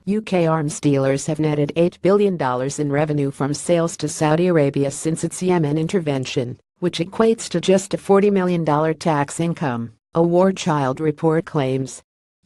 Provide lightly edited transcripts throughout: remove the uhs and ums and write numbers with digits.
UK arms dealers have netted $8 billion in revenue from sales to Saudi Arabia since its Yemen intervention, which equates to just a $40 million tax income, a War Child report claims.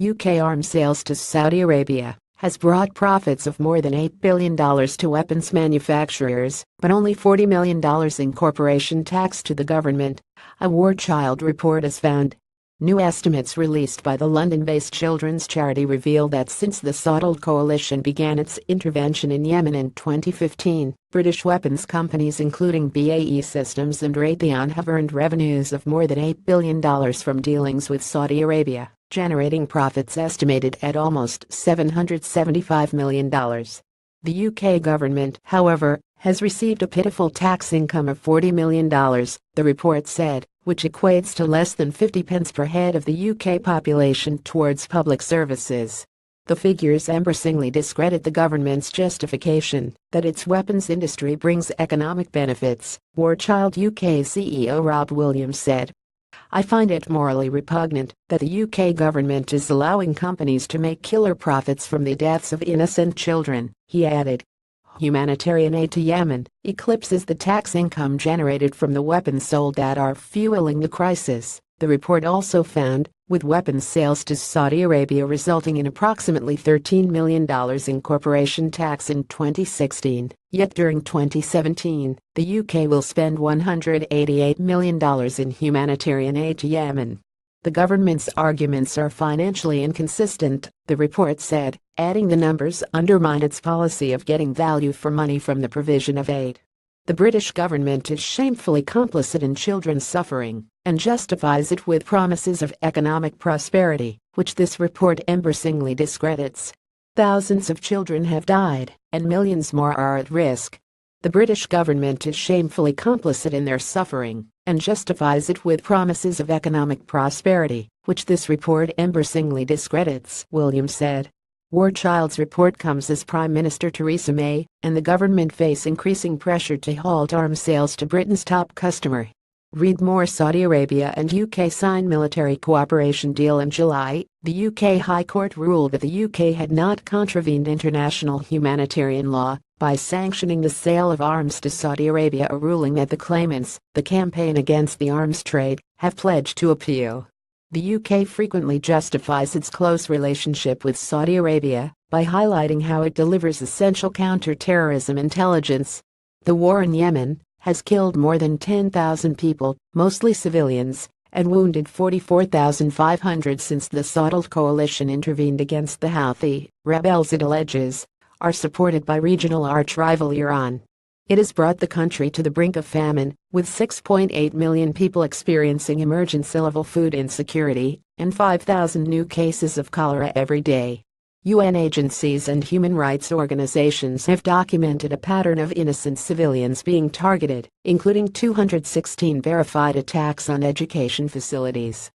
UK arms sales to Saudi Arabia has brought profits of more than $8 billion to weapons manufacturers, but only $40 million in corporation tax to the government, a War Child report has found. New estimates released by the London-based children's charity reveal that since the Saudi coalition began its intervention in Yemen in 2015, British weapons companies including BAE Systems and Raytheon have earned revenues of more than $8 billion from dealings with Saudi Arabia, generating profits estimated at almost $775 million. The UK government, however, has received a pitiful tax income of $40 million, the report said, which equates to less than 50 pence per head of the UK population towards public services. The figures embarrassingly discredit the government's justification that its weapons industry brings economic benefits, War Child UK CEO Rob Williams said. I find it morally repugnant that the UK government is allowing companies to make killer profits from the deaths of innocent children, he added. Humanitarian aid to Yemen eclipses the tax income generated from the weapons sold that are fueling the crisis, the report also found, with weapons sales to Saudi Arabia resulting in approximately $13 million in corporation tax in 2016, yet during 2017, the UK will spend $188 million in humanitarian aid to Yemen. The government's arguments are financially inconsistent, the report said, adding the numbers undermine its policy of getting value for money from the provision of aid. The British government is shamefully complicit in children's suffering and justifies it with promises of economic prosperity, which this report embarrassingly discredits. Thousands of children have died, and millions more are at risk. The British government is shamefully complicit in their suffering and justifies it with promises of economic prosperity, which this report embarrassingly discredits, Williams said. War Child's report comes as Prime Minister Theresa May and the government face increasing pressure to halt arms sales to Britain's top customer. Read more. Saudi Arabia and UK sign military cooperation deal in July. The UK High Court ruled that the UK had not contravened international humanitarian law by sanctioning the sale of arms to Saudi Arabia, a ruling that the claimants, the Campaign Against the Arms Trade, have pledged to appeal. The UK frequently justifies its close relationship with Saudi Arabia by highlighting how it delivers essential counter-terrorism intelligence. The war in Yemen has killed more than 10,000 people, mostly civilians, and wounded 44,500 since the Saudi coalition intervened against the Houthi rebels it alleges are supported by regional arch-rival Iran. It has brought the country to the brink of famine, with 6.8 million people experiencing emergency-level food insecurity and 5,000 new cases of cholera every day. UN agencies and human rights organizations have documented a pattern of innocent civilians being targeted, including 216 verified attacks on education facilities.